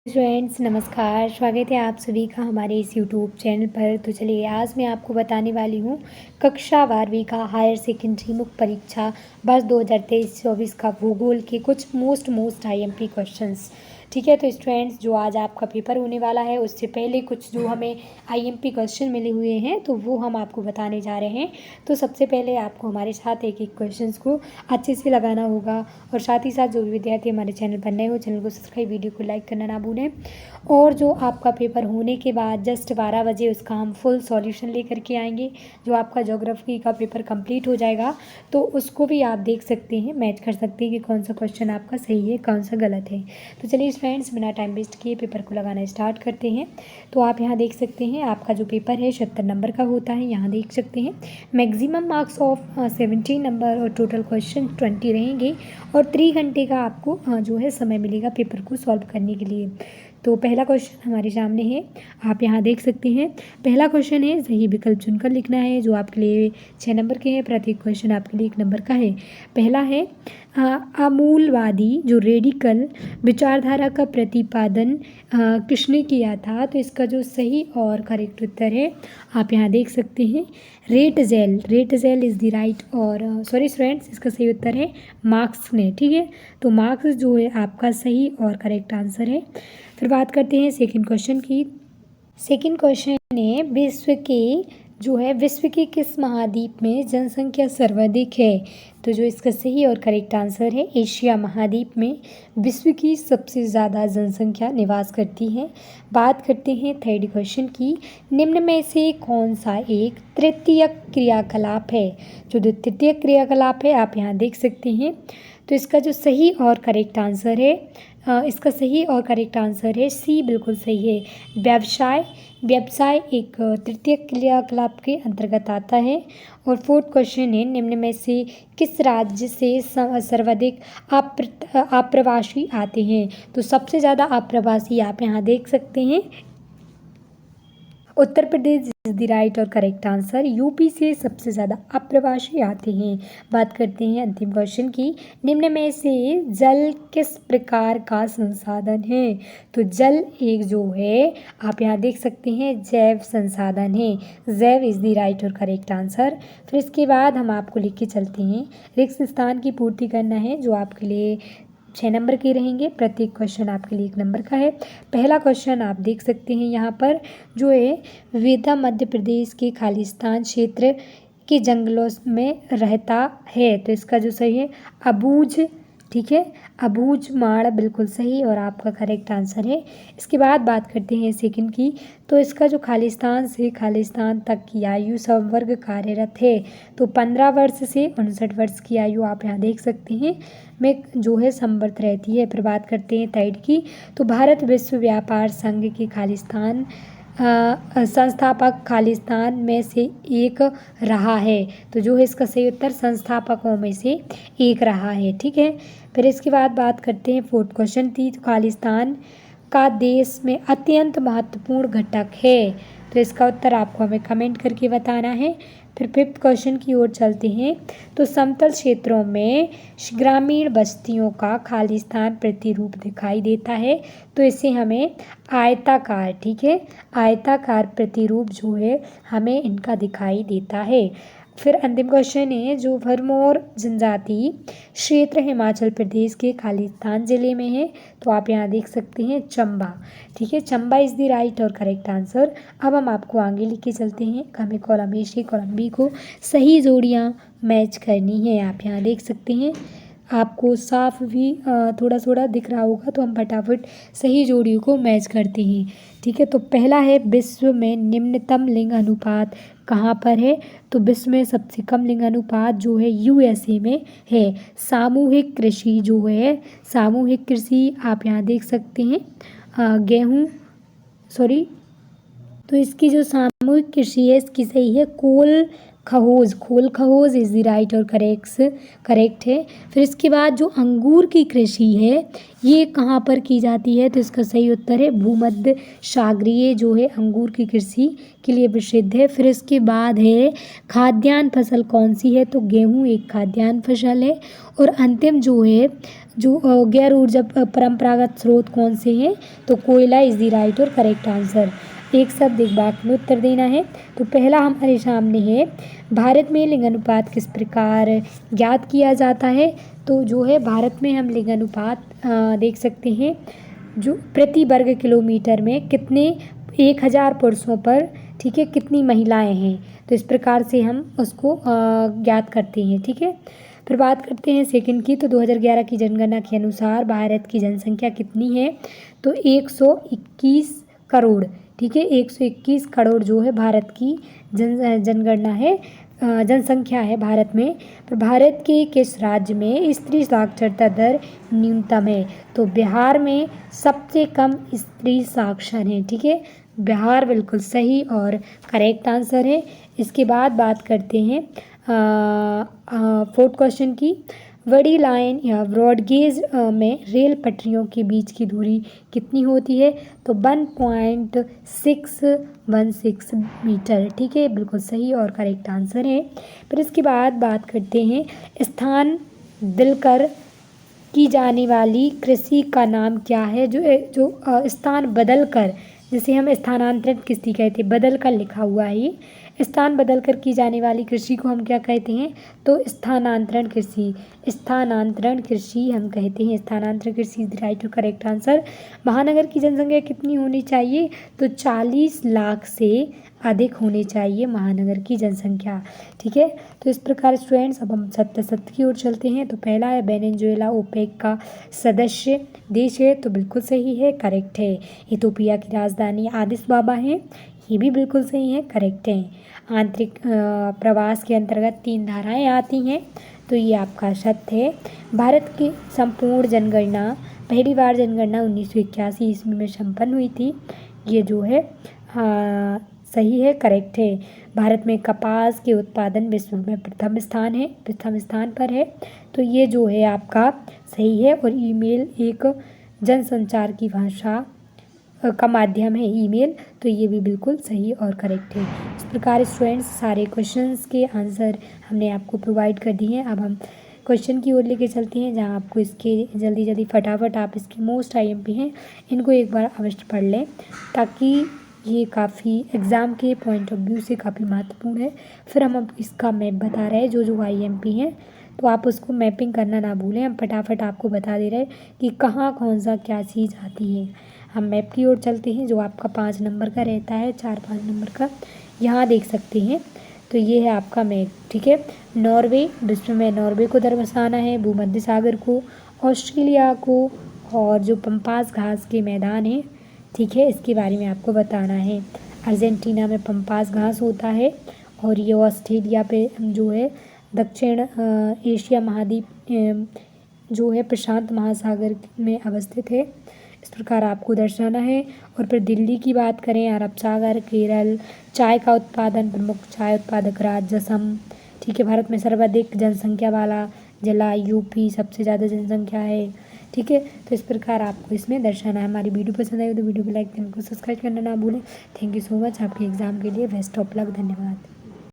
Friends नमस्कार, स्वागत है आप सभी का हमारे इस यूट्यूब चैनल पर। तो चलिए आज मैं आपको बताने वाली हूँ कक्षा 12वीं का हायर सेकेंडरी मुख्य परीक्षा वर्ष 2023-24 का भूगोल के कुछ मोस्ट आईएमपी क्वेश्चंस। ठीक है, तो स्टूडेंट्स जो आज आपका पेपर होने वाला है उससे पहले कुछ जो हमें आईएमपी क्वेश्चन मिले हुए हैं तो वो हम आपको बताने जा रहे हैं। तो सबसे पहले आपको हमारे साथ एक एक क्वेश्चंस को अच्छे से लगाना होगा और साथ ही साथ जो भी विद्यार्थी हमारे चैनल पर नए हो चैनल को सब्सक्राइब, वीडियो को लाइक करना ना भूलें। और जो आपका पेपर होने के बाद जस्ट 12 बजे उसका हम फुल सॉल्यूशन लेकर के आएंगे। जो आपका ज्योग्राफी का पेपर कंप्लीट हो जाएगा तो उसको भी आप देख सकते हैं, मैच कर सकते हैं कि कौन सा क्वेश्चन आपका सही है कौन सा गलत है। तो चलिए फ्रेंड्स बिना टाइम वेस्ट किए पेपर को लगाना स्टार्ट करते हैं। तो आप यहाँ देख सकते हैं आपका जो पेपर है 76 नंबर का होता है। यहाँ देख सकते हैं मैक्सिमम मार्क्स ऑफ 17 नंबर और टोटल क्वेश्चन 20 रहेंगे और 3 घंटे का आपको जो है समय मिलेगा पेपर को सॉल्व करने के लिए। तो पहला क्वेश्चन हमारे सामने है, आप यहाँ देख सकते हैं। पहला क्वेश्चन है सही विकल्प चुनकर लिखना है, जो आपके लिए 6 नंबर के हैं। प्रत्येक क्वेश्चन आपके लिए 1 नंबर का है। पहला है आमूलवादी जो रेडिकल विचारधारा का प्रतिपादन किसने किया था। तो इसका जो सही और करेक्ट उत्तर है आप यहाँ देख सकते हैं रेटजेल इज़ द राइट और सॉरी स्टूडेंट्स इसका सही उत्तर है मार्क्स ने। ठीक है, तो मार्क्स जो है आपका सही और करेक्ट आंसर है। फिर बात करते हैं सेकंड क्वेश्चन की। सेकंड क्वेश्चन है विश्व के किस महाद्वीप में जनसंख्या सर्वाधिक है। तो जो इसका सही और करेक्ट आंसर है एशिया महाद्वीप में विश्व की सबसे ज़्यादा जनसंख्या निवास करती है। बात करते हैं थर्ड क्वेश्चन की। निम्न में से कौन सा एक तृतीयक क्रियाकलाप है। जो तृतीयक क्रियाकलाप है आप यहाँ देख सकते हैं। तो इसका जो सही और करेक्ट आंसर है इसका सही और करेक्ट आंसर है सी, बिल्कुल सही है। व्यवसाय एक तृतीय क्रियाकलाप के अंतर्गत आता है। और फोर्थ क्वेश्चन है निम्न में से किस राज्य से सर्वाधिक आप्रवासी आते हैं। तो सबसे ज़्यादा आप्रवासी आप यहाँ देख सकते हैं Uttar Pradesh is the right और करेक्ट आंसर। यूपी से सबसे ज़्यादा अप्रवासी आते हैं। बात करते हैं अंतिम क्वेश्चन की। निम्न में से जल किस प्रकार का संसाधन है। तो जल एक जो है आप यहाँ देख सकते हैं जैव संसाधन है। जैव इज द राइट और करेक्ट आंसर। फिर इसके बाद हम आपको लिख के चलते हैं रिक्त स्थान की पूर्ति करना है, जो आपके लिए 6 नंबर के रहेंगे। प्रत्येक क्वेश्चन आपके लिए 1 नंबर का है। पहला क्वेश्चन आप देख सकते हैं यहाँ पर जो है वेदा मध्य प्रदेश के खालिस्तान क्षेत्र के जंगलों में रहता है। तो इसका जो सही है अबूझ, ठीक है, अबूझ माड़ बिल्कुल सही और आपका करेक्ट आंसर है। इसके बाद बात करते हैं सेकंड की। तो इसका जो खालिस्तान से खालिस्तान तक की आयु संवर्ग कार्यरत है। तो 15 वर्ष से 59 वर्ष की आयु आप यहाँ देख सकते हैं में जो है संवर्त रहती है। फिर बात करते हैं थर्ड की। तो भारत विश्व व्यापार संघ के खालिस्तान संस्थापक खालिस्तान में से एक रहा है। तो जो है इसका सही उत्तर संस्थापकों में से एक रहा है। ठीक है, फिर इसके बाद बात करते हैं फोर्थ क्वेश्चन थी। तो खालिस्तान का देश में अत्यंत महत्वपूर्ण घटक है। तो इसका उत्तर आपको हमें कमेंट करके बताना है। फिर फिफ्थ क्वेश्चन की ओर चलते हैं। तो समतल क्षेत्रों में ग्रामीण बस्तियों का खालिस्तान प्रतिरूप दिखाई देता है। तो इसे हमें आयताकार, ठीक है, आयताकार प्रतिरूप जो है हमें इनका दिखाई देता है। फिर अंतिम क्वेश्चन है जो भरमौर जनजाति क्षेत्र हिमाचल प्रदेश के खालिस्तान जिले में है। तो आप यहाँ देख सकते हैं चंबा, ठीक है, चंबा इज़ द राइट और करेक्ट आंसर। अब हम आपको आगे लिख के चलते हैं। हमें कॉलम ए से कॉलम बी को सही जोड़ियाँ मैच करनी है। आप यहाँ देख सकते हैं आपको साफ भी थोड़ा थोड़ा दिख रहा होगा, तो हम फटाफट सही जोड़ियों को मैच करते हैं। ठीक है, तो पहला है विश्व में निम्नतम लिंग अनुपात कहाँ पर है। तो विश्व में सबसे कम लिंग अनुपात जो है यूएसए में है। सामूहिक कृषि जो है, सामूहिक कृषि आप यहाँ देख सकते हैं तो इसकी जो सामूहिक कृषि है इसकी सही है कोल खहोज, खोल खहोज इज़ द राइट और करेक्ट है। फिर इसके बाद जो अंगूर की कृषि है ये कहाँ पर की जाती है, तो इसका सही उत्तर है भूमध्य सागरीय जो है अंगूर की कृषि के लिए प्रसिद्ध है। फिर इसके बाद है खाद्यान्न फसल कौन सी है, तो गेहूँ एक खाद्यान्न फसल है। और अंतिम जो है जो गैर ऊर्जा परंपरागत स्रोत कौन से हैं, तो कोयला इज़ द राइट और करेक्ट आंसर। एक शब्द एक वाक्य में उत्तर देना है। तो पहला हमारे सामने है भारत में लिंगानुपात किस प्रकार ज्ञात किया जाता है, तो जो है भारत में हम लिंगानुपात देख सकते हैं जो प्रति वर्ग किलोमीटर में कितने 1000 पुरुषों पर ठीक है कितनी महिलाएं हैं, तो इस प्रकार से हम उसको ज्ञात करते हैं। ठीक है, फिर बात करते हैं सेकंड की। तो 2011 की जनगणना के अनुसार भारत की जनसंख्या कितनी है, तो 121 करोड़। ठीक है, 121 करोड़ जो है भारत की जनगणना है, जनसंख्या है भारत में। पर भारत के किस राज्य में स्त्री साक्षरता दर न्यूनतम है, तो बिहार में सबसे कम स्त्री साक्षर हैं। ठीक है, बिहार बिल्कुल सही और करेक्ट आंसर है। इसके बाद बात करते हैं फोर्थ क्वेश्चन की। बड़ी लाइन या ब्रॉडगेज में रेल पटरियों के बीच की दूरी कितनी होती है, तो 1.616 मीटर। ठीक है, बिल्कुल सही और करेक्ट आंसर है। फिर इसके बाद बात करते हैं स्थान दिलकर की जाने वाली कृषि का नाम क्या है, जो स्थान बदल कर, जिसे हम स्थानांतरण कृषि कहते हैं, बदल कर लिखा हुआ है ये, स्थान बदल कर की जाने वाली कृषि को हम क्या कहते हैं, तो स्थानांतरण कृषि, स्थानांतरण कृषि हम कहते हैं। स्थानांतरण कृषि इज राइट और करेक्ट आंसर। महानगर की जनसंख्या कितनी होनी चाहिए, तो 40 लाख से अधिक होनी चाहिए महानगर की जनसंख्या। ठीक है, तो इस प्रकार स्टूडेंट्स अब हम सत्य की ओर चलते हैं। तो पहला है वेनेजुएला ओपेक का सदस्य देश है, तो बिल्कुल सही है, करेक्ट है। इथोपिया की राजधानी आदिस बाबा है, ये भी बिल्कुल सही है, करेक्ट है। आंतरिक प्रवास के अंतर्गत 3 धाराएं आती हैं, तो ये आपका सत्य है। भारत की संपूर्ण जनगणना पहली बार जनगणना 1981 ईस्वी में संपन्न हुई थी, ये जो है सही है, करेक्ट है। भारत में कपास के उत्पादन विश्व में प्रथम स्थान पर है, तो ये जो है आपका सही है। और ईमेल एक जनसंचार की भाषा का माध्यम है ईमेल, तो ये भी बिल्कुल सही और करेक्ट है। इस प्रकार स्टूडेंट्स सारे क्वेश्चंस के आंसर हमने आपको प्रोवाइड कर दिए हैं। अब हम क्वेश्चन की ओर लेके चलते हैं, जहां आपको इसके जल्दी फटाफट आप इसके मोस्ट IMP हैं इनको एक बार अवश्य पढ़ लें, ताकि ये काफ़ी एग्ज़ाम के पॉइंट ऑफ व्यू से काफ़ी महत्वपूर्ण है। फिर हम अब इसका मैप बता रहे हैं जो IMP हैं, तो आप उसको मैपिंग करना ना भूलें। हम फटाफट आपको बता दे रहे हैं कि कहाँ कौन सा क्या चीज़ आती है। हम मैप की ओर चलते हैं जो आपका 5 नंबर का रहता है, 4-5 नंबर का, यहाँ देख सकते हैं। तो ये है आपका मैप। ठीक है, नॉर्वे, विश्व में नॉर्वे को दर्शाना है, भूमध्य सागर को, ऑस्ट्रेलिया को, और जो पंपास घास के मैदान हैं, ठीक है, इसके बारे में आपको बताना है। अर्जेंटीना में पंपास घास होता है, और ये ऑस्ट्रेलिया पे जो है दक्षिण एशिया महाद्वीप जो है प्रशांत महासागर में अवस्थित है, इस प्रकार आपको दर्शाना है। और फिर दिल्ली की बात करें, अरब सागर, केरल, चाय का उत्पादन, प्रमुख चाय उत्पादक राज्य असम। ठीक है, भारत में सर्वाधिक जनसंख्या वाला जिला UP, सबसे ज़्यादा जनसंख्या है। ठीक है, तो इस प्रकार आपको इसमें दर्शाना है। हमारी वीडियो पसंद आई तो वीडियो को लाइक, चैनल को सब्सक्राइब करना ना भूलें। Thank you so much. आपके एग्ज़ाम के लिए बेस्ट ऑफ लक। धन्यवाद।